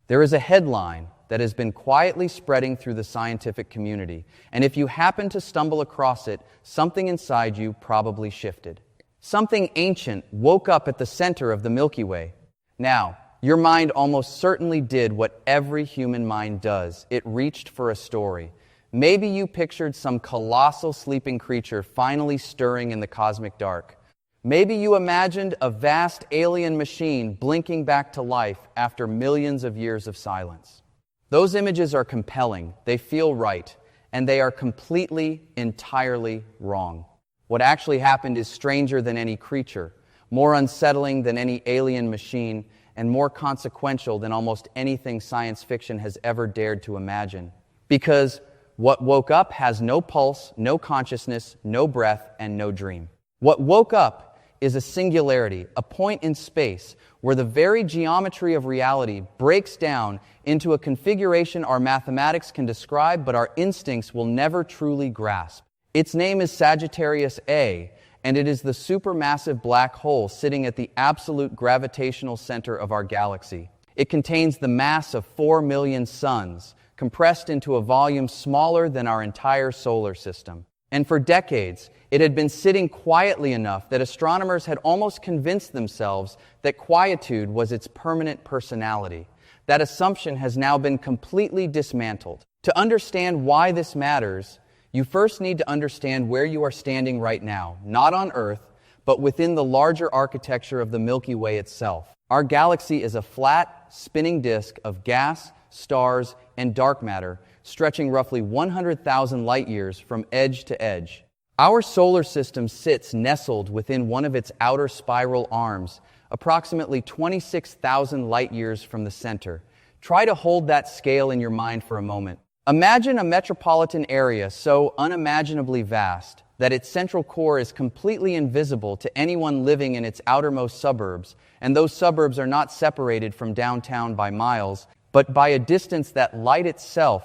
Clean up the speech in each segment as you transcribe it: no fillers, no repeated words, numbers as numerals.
There is a headline that has been quietly spreading through the scientific community, and if you happen to stumble across it, something inside you probably shifted. Something ancient woke up at the center of the Milky Way. Now, your mind almost certainly did what every human mind does. It reached for a story. Maybe you pictured some colossal sleeping creature finally stirring in the cosmic dark. Maybe you imagined a vast alien machine blinking back to life after millions of years of silence. Those images are compelling, they feel right, and they are completely, entirely wrong. What actually happened is stranger than any creature, more unsettling than any alien machine, and more consequential than almost anything science fiction has ever dared to imagine. Because what woke up has no pulse, no consciousness, no breath, and no dream. What woke up is a singularity, a point in space where the very geometry of reality breaks down into a configuration our mathematics can describe, but our instincts will never truly grasp. Its name is Sgr A, and it is the supermassive black hole sitting at the absolute gravitational center of our galaxy. It contains the mass of 4 million suns, compressed into a volume smaller than our entire solar system. And for decades, it had been sitting quietly enough that astronomers had almost convinced themselves that quietude was its permanent personality. That assumption has now been completely dismantled. To understand why this matters, you first need to understand where you are standing right now, not on Earth, but within the larger architecture of the Milky Way itself. Our galaxy is a flat, spinning disk of gas, stars, and dark matter, stretching roughly 100,000 light-years from edge to edge. Our solar system sits nestled within one of its outer spiral arms, approximately 26,000 light-years from the center. Try to hold that scale in your mind for a moment. Imagine a metropolitan area so unimaginably vast that its central core is completely invisible to anyone living in its outermost suburbs, and those suburbs are not separated from downtown by miles, but by a distance that light itself,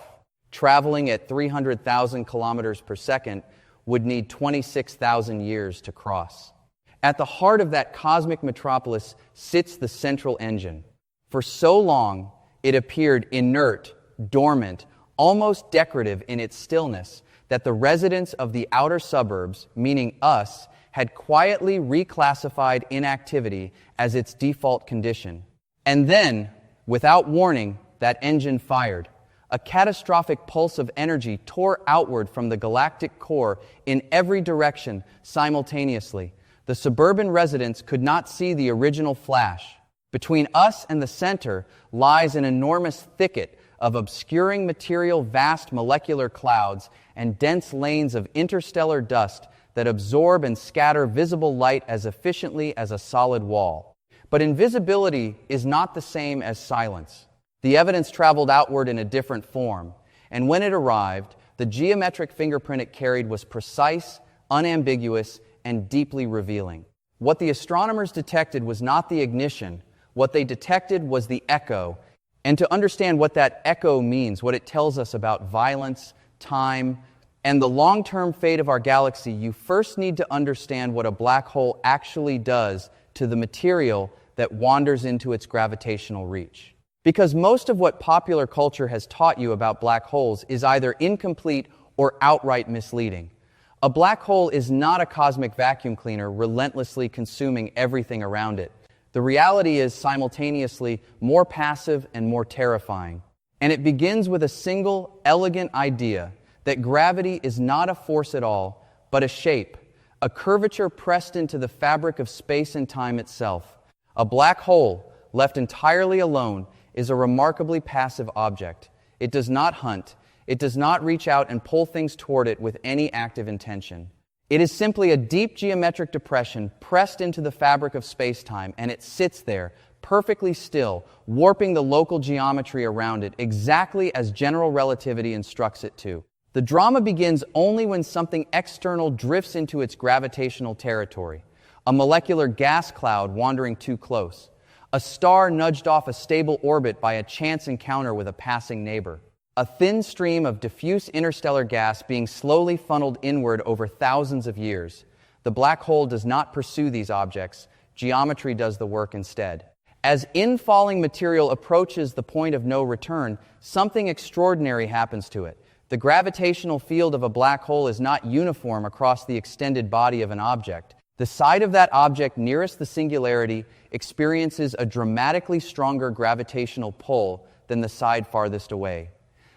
traveling at 300,000 kilometers per second, would need 26,000 years to cross. At the heart of that cosmic metropolis sits the central engine. For so long, it appeared inert, dormant, almost decorative in its stillness, that the residents of the outer suburbs, meaning us, had quietly reclassified inactivity as its default condition. And then, without warning, that engine fired. A catastrophic pulse of energy tore outward from the galactic core in every direction simultaneously. The suburban residents could not see the original flash. Between us and the center lies an enormous thicket of obscuring material, vast molecular clouds, and dense lanes of interstellar dust that absorb and scatter visible light as efficiently as a solid wall. But invisibility is not the same as silence. The evidence traveled outward in a different form, and when it arrived, the geometric fingerprint it carried was precise, unambiguous, and deeply revealing. What the astronomers detected was not the ignition. What they detected was the echo. And to understand what that echo means, what it tells us about violence, time, and the long-term fate of our galaxy, you first need to understand what a black hole actually does to the material that wanders into its gravitational reach. Because most of what popular culture has taught you about black holes is either incomplete or outright misleading. A black hole is not a cosmic vacuum cleaner relentlessly consuming everything around it. The reality is simultaneously more passive and more terrifying. And it begins with a single, elegant idea that gravity is not a force at all, but a shape, a curvature pressed into the fabric of space and time itself. A black hole, left entirely alone, is a remarkably passive object. It does not hunt. It does not reach out and pull things toward it with any active intention. It is simply a deep geometric depression pressed into the fabric of space-time, and it sits there, perfectly still, warping the local geometry around it exactly as general relativity instructs it to. The drama begins only when something external drifts into its gravitational territory. A molecular gas cloud wandering too close. A star nudged off a stable orbit by a chance encounter with a passing neighbor. A thin stream of diffuse interstellar gas being slowly funneled inward over thousands of years. The black hole does not pursue these objects. Geometry does the work instead. As infalling material approaches the point of no return, something extraordinary happens to it. The gravitational field of a black hole is not uniform across the extended body of an object. The side of that object nearest the singularity experiences a dramatically stronger gravitational pull than the side farthest away.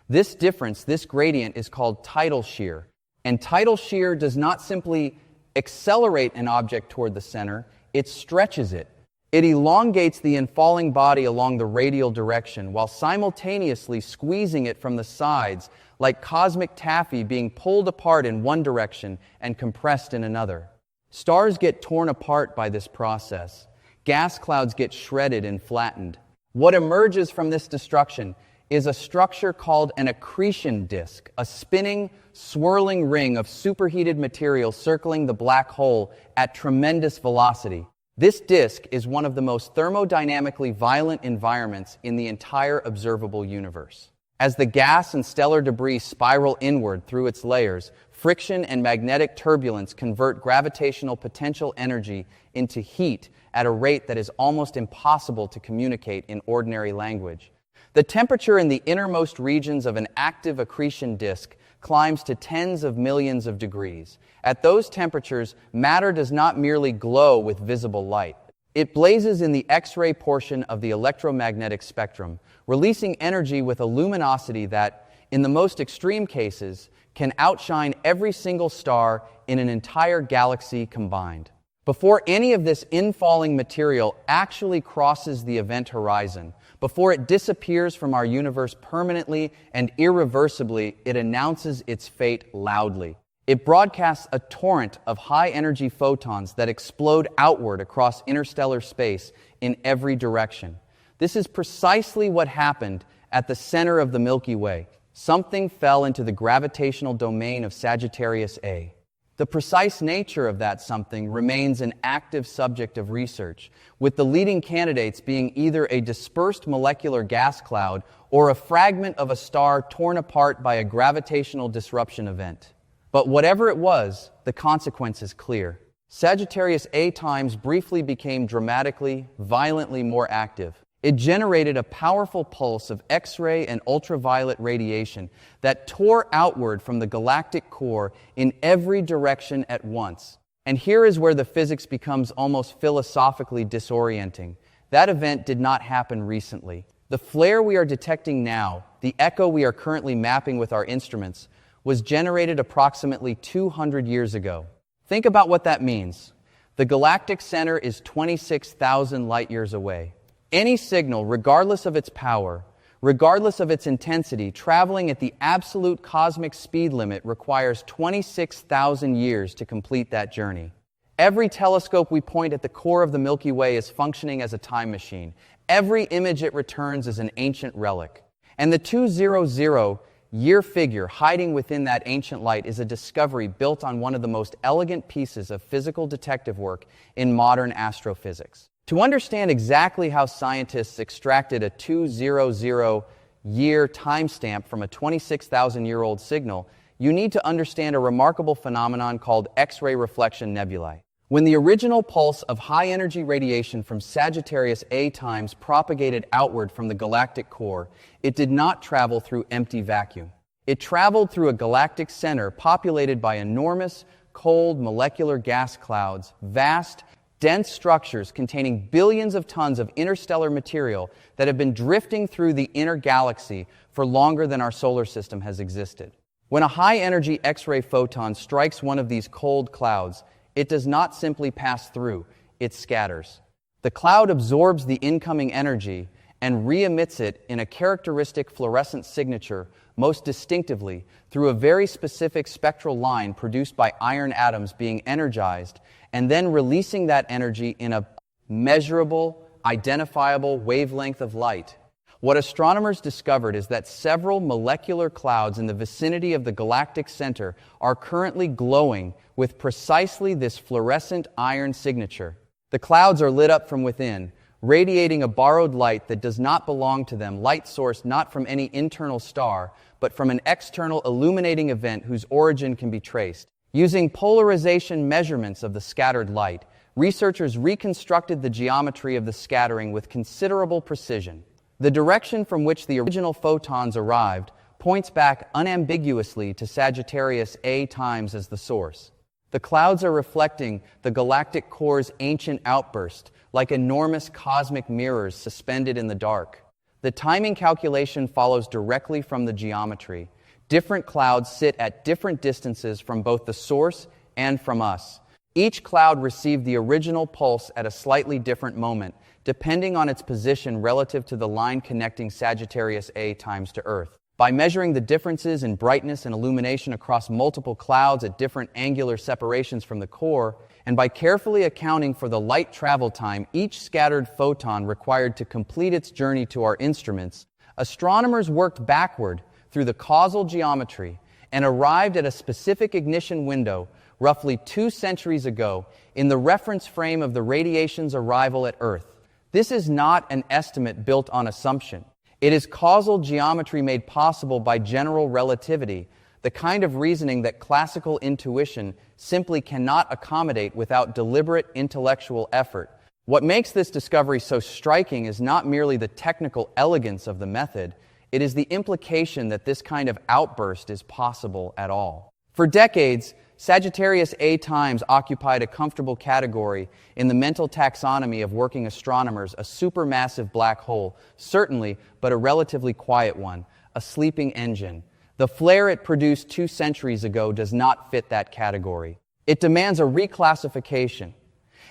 This difference, this gradient, is called tidal shear. And tidal shear does not simply accelerate an object toward the center, it stretches it. It elongates the infalling body along the radial direction while simultaneously squeezing it from the sides, like cosmic taffy being pulled apart in one direction and compressed in another. Stars get torn apart by this process. Gas clouds get shredded and flattened. What emerges from this destruction is a structure called an accretion disk, a spinning, swirling ring of superheated material circling the black hole at tremendous velocity. This disk is one of the most thermodynamically violent environments in the entire observable universe. As the gas and stellar debris spiral inward through its layers, friction and magnetic turbulence convert gravitational potential energy into heat at a rate that is almost impossible to communicate in ordinary language. The temperature in the innermost regions of an active accretion disk climbs to tens of millions of degrees. At those temperatures, matter does not merely glow with visible light. It blazes in the X-ray portion of the electromagnetic spectrum, releasing energy with a luminosity that, in the most extreme cases, can outshine every single star in an entire galaxy combined. Before any of this infalling material actually crosses the event horizon, before it disappears from our universe permanently and irreversibly, it announces its fate loudly. It broadcasts a torrent of high-energy photons that explode outward across interstellar space in every direction. This is precisely what happened at the center of the Milky Way. Something fell into the gravitational domain of Sagittarius A. The precise nature of that something remains an active subject of research, with the leading candidates being either a dispersed molecular gas cloud or a fragment of a star torn apart by a gravitational disruption event. But whatever it was, the consequence is clear. Sagittarius A times briefly became dramatically, violently more active. It generated a powerful pulse of X-ray and ultraviolet radiation that tore outward from the galactic core in every direction at once. And here is where the physics becomes almost philosophically disorienting. That event did not happen recently. The flare we are detecting now, the echo we are currently mapping with our instruments, was generated approximately 200 years ago. Think about what that means. The galactic center is 26,000 light-years away. Any signal, regardless of its power, regardless of its intensity, traveling at the absolute cosmic speed limit requires 26,000 years to complete that journey. Every telescope we point at the core of the Milky Way is functioning as a time machine. Every image it returns is an ancient relic. And the 200-year figure hiding within that ancient light is a discovery built on one of the most elegant pieces of physical detective work in modern astrophysics. To understand exactly how scientists extracted a 200-year timestamp from a 26,000-year-old signal, you need to understand a remarkable phenomenon called X-ray reflection nebulae. When the original pulse of high-energy radiation from Sagittarius A times propagated outward from the galactic core, it did not travel through empty vacuum. It traveled through a galactic center populated by enormous, cold molecular gas clouds, vast, dense structures containing billions of tons of interstellar material that have been drifting through the inner galaxy for longer than our solar system has existed. When a high-energy X-ray photon strikes one of these cold clouds, it does not simply pass through, it scatters. The cloud absorbs the incoming energy and re-emits it in a characteristic fluorescent signature, most distinctively through a very specific spectral line produced by iron atoms being energized and then releasing that energy in a measurable, identifiable wavelength of light. What astronomers discovered is that several molecular clouds in the vicinity of the galactic center are currently glowing with precisely this fluorescent iron signature. The clouds are lit up from within, radiating a borrowed light that does not belong to them, light sourced not from any internal star, but from an external illuminating event whose origin can be traced. Using polarization measurements of the scattered light, researchers reconstructed the geometry of the scattering with considerable precision. The direction from which the original photons arrived points back unambiguously to Sagittarius A times as the source. The clouds are reflecting the galactic core's ancient outburst, like enormous cosmic mirrors suspended in the dark. The timing calculation follows directly from the geometry. Different clouds sit at different distances from both the source and from us. Each cloud received the original pulse at a slightly different moment, depending on its position relative to the line connecting Sagittarius A times to Earth. By measuring the differences in brightness and illumination across multiple clouds at different angular separations from the core, and by carefully accounting for the light travel time each scattered photon required to complete its journey to our instruments, astronomers worked backward through the causal geometry and arrived at a specific ignition window roughly 2 centuries ago in the reference frame of the radiation's arrival at Earth. This is not an estimate built on assumption. It is causal geometry made possible by general relativity, the kind of reasoning that classical intuition simply cannot accommodate without deliberate intellectual effort. What makes this discovery so striking is not merely the technical elegance of the method, it is the implication that this kind of outburst is possible at all. For decades, Sagittarius A times occupied a comfortable category in the mental taxonomy of working astronomers, a supermassive black hole, certainly, but a relatively quiet one, a sleeping engine. The flare it produced 2 centuries ago does not fit that category. It demands a reclassification,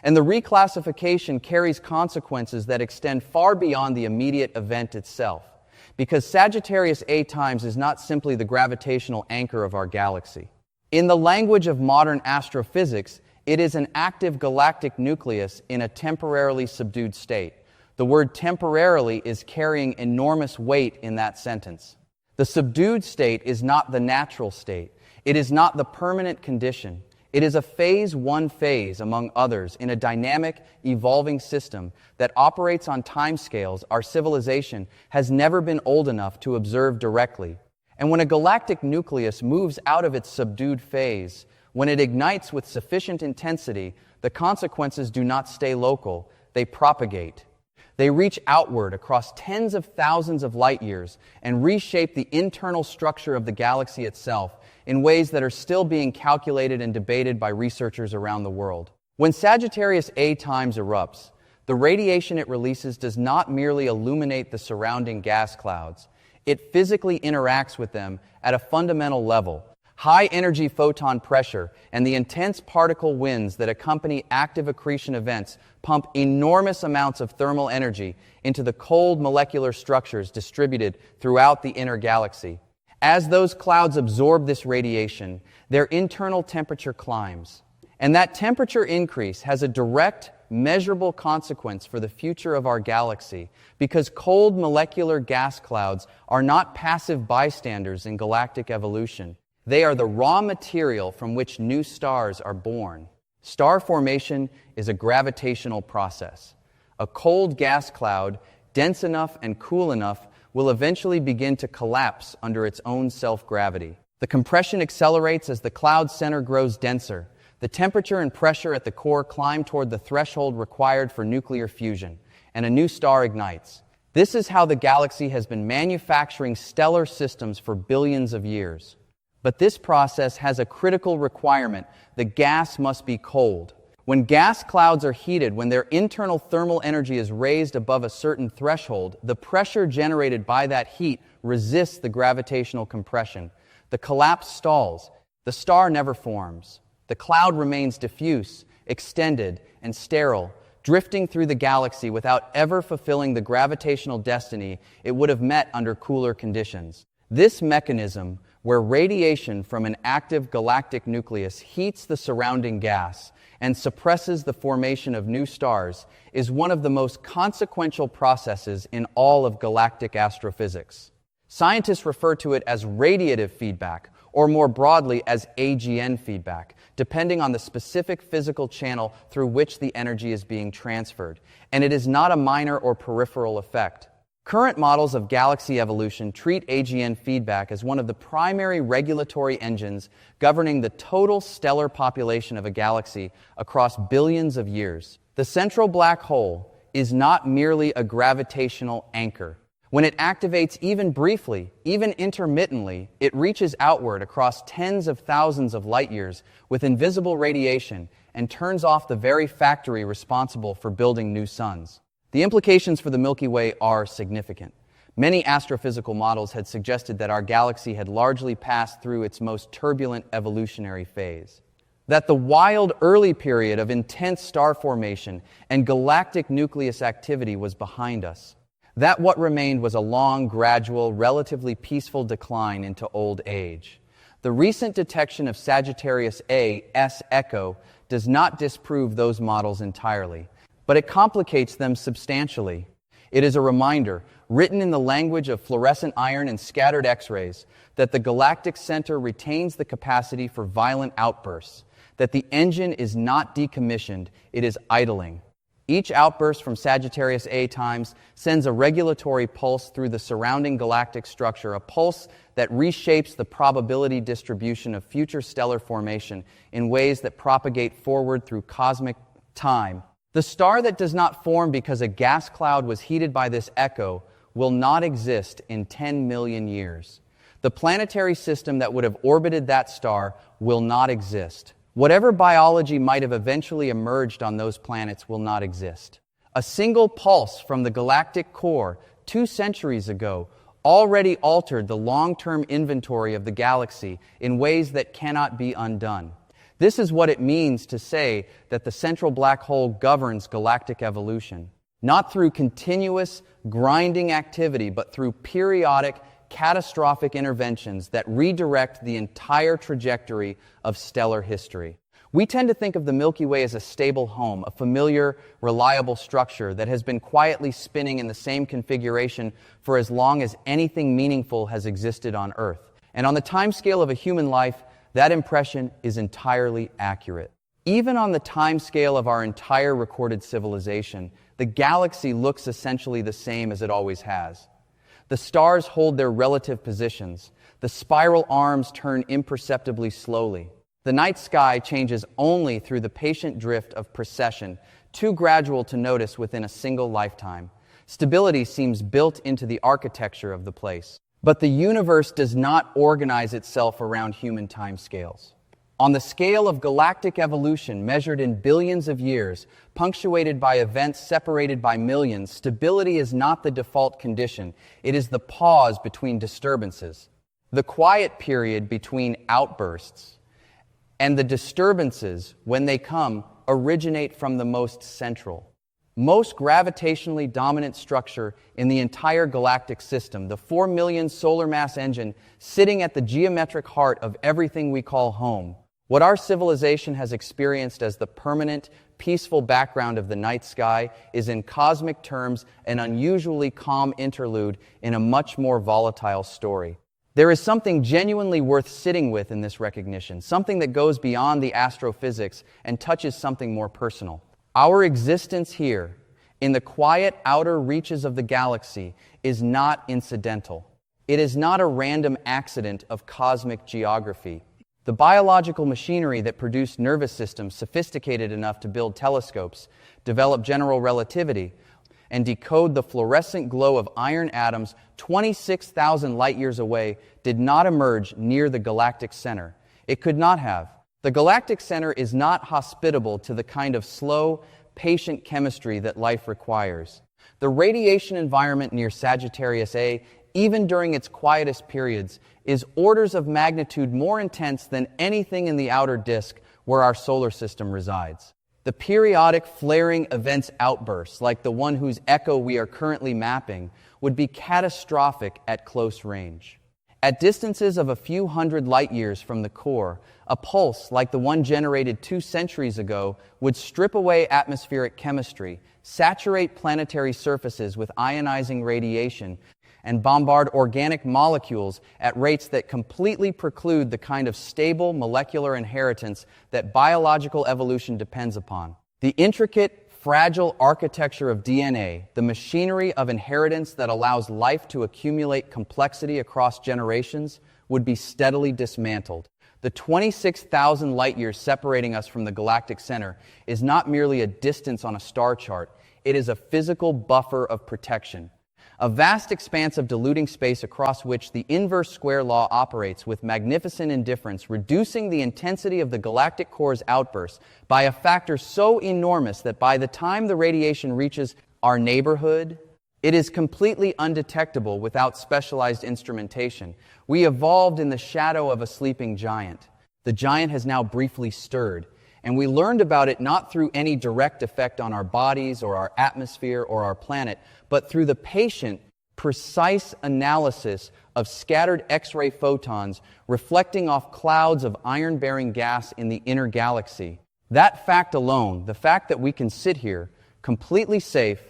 and the reclassification carries consequences that extend far beyond the immediate event itself, because Sagittarius A times is not simply the gravitational anchor of our galaxy. In the language of modern astrophysics, it is an active galactic nucleus in a temporarily subdued state. The word temporarily is carrying enormous weight in that sentence. The subdued state is not the natural state. It is not the permanent condition. It is a phase, one phase, among others, in a dynamic, evolving system that operates on timescales our civilization has never been old enough to observe directly. And when a galactic nucleus moves out of its subdued phase, when it ignites with sufficient intensity, the consequences do not stay local, they propagate. They reach outward across tens of thousands of light years and reshape the internal structure of the galaxy itself in ways that are still being calculated and debated by researchers around the world. When Sagittarius A times erupts, the radiation it releases does not merely illuminate the surrounding gas clouds. It physically interacts with them at a fundamental level. High-energy photon pressure and the intense particle winds that accompany active accretion events pump enormous amounts of thermal energy into the cold molecular structures distributed throughout the inner galaxy. As those clouds absorb this radiation, their internal temperature climbs. And that temperature increase has a direct, measurable consequence for the future of our galaxy, because cold molecular gas clouds are not passive bystanders in galactic evolution. They are the raw material from which new stars are born. Star formation is a gravitational process. A cold gas cloud, dense enough and cool enough, will eventually begin to collapse under its own self-gravity. The compression accelerates as the cloud center grows denser. The temperature and pressure at the core climb toward the threshold required for nuclear fusion, and a new star ignites. This is how the galaxy has been manufacturing stellar systems for billions of years. But this process has a critical requirement: the gas must be cold. When gas clouds are heated, when their internal thermal energy is raised above a certain threshold, the pressure generated by that heat resists the gravitational compression. The collapse stalls. The star never forms. The cloud remains diffuse, extended, and sterile, drifting through the galaxy without ever fulfilling the gravitational destiny it would have met under cooler conditions. This mechanism, where radiation from an active galactic nucleus heats the surrounding gas and suppresses the formation of new stars, is one of the most consequential processes in all of galactic astrophysics. Scientists refer to it as radiative feedback, or more broadly as AGN feedback, depending on the specific physical channel through which the energy is being transferred. And it is not a minor or peripheral effect. Current models of galaxy evolution treat AGN feedback as one of the primary regulatory engines governing the total stellar population of a galaxy across billions of years. The central black hole is not merely a gravitational anchor. When it activates even briefly, even intermittently, it reaches outward across tens of thousands of light years with invisible radiation and turns off the very factory responsible for building new suns. The implications for the Milky Way are significant. Many astrophysical models had suggested that our galaxy had largely passed through its most turbulent evolutionary phase, that the wild early period of intense star formation and galactic nucleus activity was behind us, that what remained was a long, gradual, relatively peaceful decline into old age. The recent detection of Sagittarius A S Echo does not disprove those models entirely, but it complicates them substantially. It is a reminder, written in the language of fluorescent iron and scattered X-rays, that the galactic center retains the capacity for violent outbursts, that the engine is not decommissioned, it is idling. Each outburst from Sagittarius A times sends a regulatory pulse through the surrounding galactic structure, a pulse that reshapes the probability distribution of future stellar formation in ways that propagate forward through cosmic time. The star that does not form because a gas cloud was heated by this echo will not exist in 10 million years. The planetary system that would have orbited that star will not exist. Whatever biology might have eventually emerged on those planets will not exist. A single pulse from the galactic core 2 centuries ago already altered the long-term inventory of the galaxy in ways that cannot be undone. This is what it means to say that the central black hole governs galactic evolution, not through continuous, grinding activity, but through periodic, catastrophic interventions that redirect the entire trajectory of stellar history. We tend to think of the Milky Way as a stable home, a familiar, reliable structure that has been quietly spinning in the same configuration for as long as anything meaningful has existed on Earth. And on the timescale of a human life, that impression is entirely accurate. Even on the time scale of our entire recorded civilization, the galaxy looks essentially the same as it always has. The stars hold their relative positions. The spiral arms turn imperceptibly slowly. The night sky changes only through the patient drift of precession, too gradual to notice within a single lifetime. Stability seems built into the architecture of the place. But the universe does not organize itself around human timescales. On the scale of galactic evolution measured in billions of years, punctuated by events separated by millions, stability is not the default condition. It is the pause between disturbances, the quiet period between outbursts, and the disturbances, when they come, originate from the most central, most gravitationally dominant structure in the entire galactic system, the 4 million solar mass engine sitting at the geometric heart of everything we call home. What our civilization has experienced as the permanent, peaceful background of the night sky is in cosmic terms an unusually calm interlude in a much more volatile story. There is something genuinely worth sitting with in this recognition, something that goes beyond the astrophysics and touches something more personal. Our existence here, in the quiet outer reaches of the galaxy, is not incidental. It is not a random accident of cosmic geography. The biological machinery that produced nervous systems sophisticated enough to build telescopes, develop general relativity, and decode the fluorescent glow of iron atoms 26,000 light-years away did not emerge near the galactic center. It could not have. The galactic center is not hospitable to the kind of slow, patient chemistry that life requires. The radiation environment near Sagittarius A, even during its quietest periods, is orders of magnitude more intense than anything in the outer disk where our solar system resides. The periodic flaring events outbursts, like the one whose echo we are currently mapping, would be catastrophic at close range. At distances of a few hundred light years from the core, a pulse like the one generated 2 centuries ago would strip away atmospheric chemistry, saturate planetary surfaces with ionizing radiation, and bombard organic molecules at rates that completely preclude the kind of stable molecular inheritance that biological evolution depends upon. The intricate, fragile architecture of DNA, the machinery of inheritance that allows life to accumulate complexity across generations, would be steadily dismantled. The 26,000 light-years separating us from the galactic center is not merely a distance on a star chart, it is a physical buffer of protection. A vast expanse of diluting space across which the inverse square law operates with magnificent indifference, reducing the intensity of the galactic core's outbursts by a factor so enormous that by the time the radiation reaches our neighborhood, it is completely undetectable without specialized instrumentation. We evolved in the shadow of a sleeping giant. The giant has now briefly stirred, and we learned about it not through any direct effect on our bodies or our atmosphere or our planet, but through the patient, precise analysis of scattered X-ray photons reflecting off clouds of iron-bearing gas in the inner galaxy. That fact alone, the fact that we can sit here, completely safe,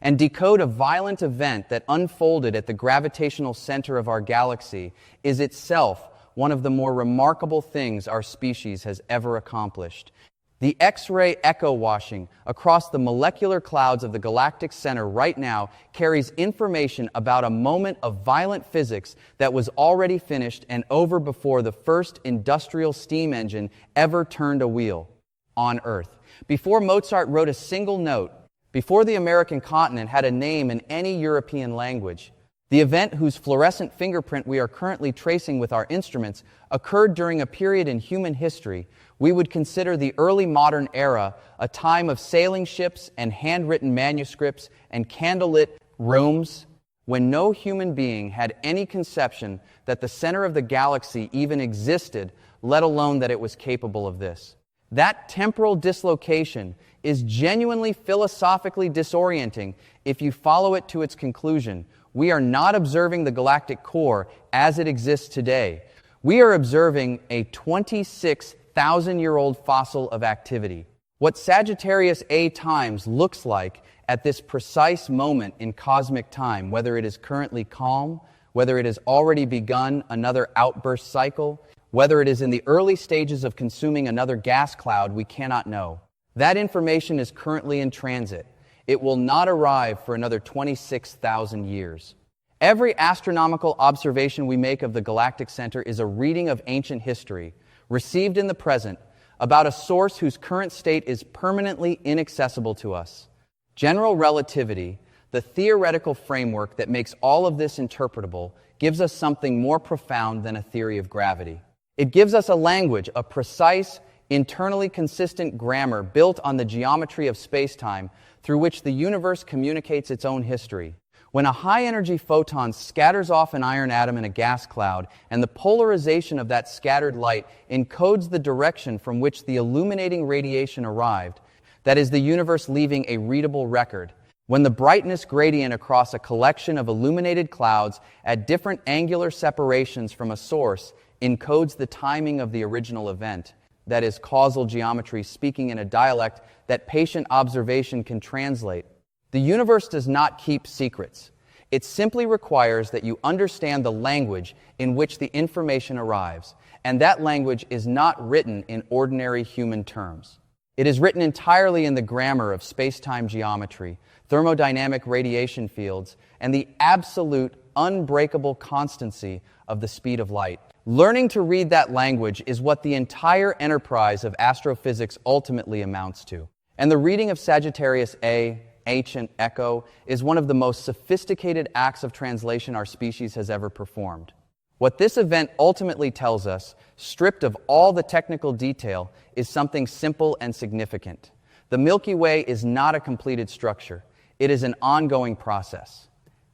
and decode a violent event that unfolded at the gravitational center of our galaxy, is itself one of the more remarkable things our species has ever accomplished. The X-ray echo washing across the molecular clouds of the galactic center right now carries information about a moment of violent physics that was already finished and over before the first industrial steam engine ever turned a wheel on Earth. Before Mozart wrote a single note, before the American continent had a name in any European language, the event whose fluorescent fingerprint we are currently tracing with our instruments occurred during a period in human history we would consider the early modern era a time of sailing ships and handwritten manuscripts and candlelit rooms when no human being had any conception that the center of the galaxy even existed, let alone that it was capable of this. That temporal dislocation is genuinely philosophically disorienting if you follow it to its conclusion. We are not observing the galactic core as it exists today. We are observing a 26,000-year-old fossil of activity. What Sagittarius A times looks like at this precise moment in cosmic time, whether it is currently calm, whether it has already begun another outburst cycle, whether it is in the early stages of consuming another gas cloud, we cannot know. That information is currently in transit. It will not arrive for another 26,000 years. Every astronomical observation we make of the galactic center is a reading of ancient history, received in the present, about a source whose current state is permanently inaccessible to us. General relativity, the theoretical framework that makes all of this interpretable, gives us something more profound than a theory of gravity. It gives us a language, a precise, internally consistent grammar built on the geometry of space-time through which the universe communicates its own history. When a high-energy photon scatters off an iron atom in a gas cloud, and the polarization of that scattered light encodes the direction from which the illuminating radiation arrived, that is the universe leaving a readable record. When the brightness gradient across a collection of illuminated clouds at different angular separations from a source encodes the timing of the original event, that is causal geometry speaking in a dialect that patient observation can translate. The universe does not keep secrets. It simply requires that you understand the language in which the information arrives, and that language is not written in ordinary human terms. It is written entirely in the grammar of space-time geometry, thermodynamic radiation fields, and the absolute, unbreakable constancy of the speed of light. Learning to read that language is what the entire enterprise of astrophysics ultimately amounts to. And the reading of Sagittarius A, ancient echo, is one of the most sophisticated acts of translation our species has ever performed. What this event ultimately tells us, stripped of all the technical detail, is something simple and significant. The Milky Way is not a completed structure. It is an ongoing process.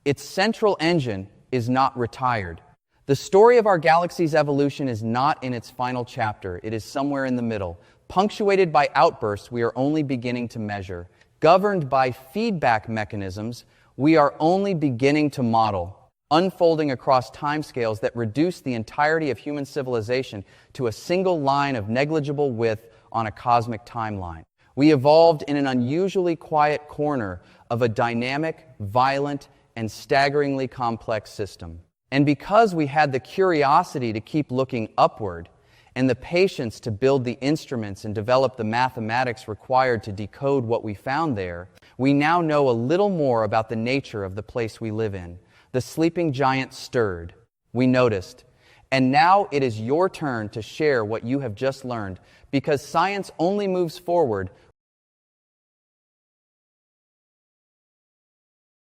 Its central engine is not retired. The story of our galaxy's evolution is not in its final chapter. It is somewhere in the middle, punctuated by outbursts we are only beginning to measure, governed by feedback mechanisms we are only beginning to model, unfolding across timescales that reduce the entirety of human civilization to a single line of negligible width on a cosmic timeline. We evolved in an unusually quiet corner of a dynamic, violent, and staggeringly complex system. And because we had the curiosity to keep looking upward, and the patience to build the instruments and develop the mathematics required to decode what we found there, we now know a little more about the nature of the place we live in. The sleeping giant stirred. We noticed. And now it is your turn to share what you have just learned, because science only moves forward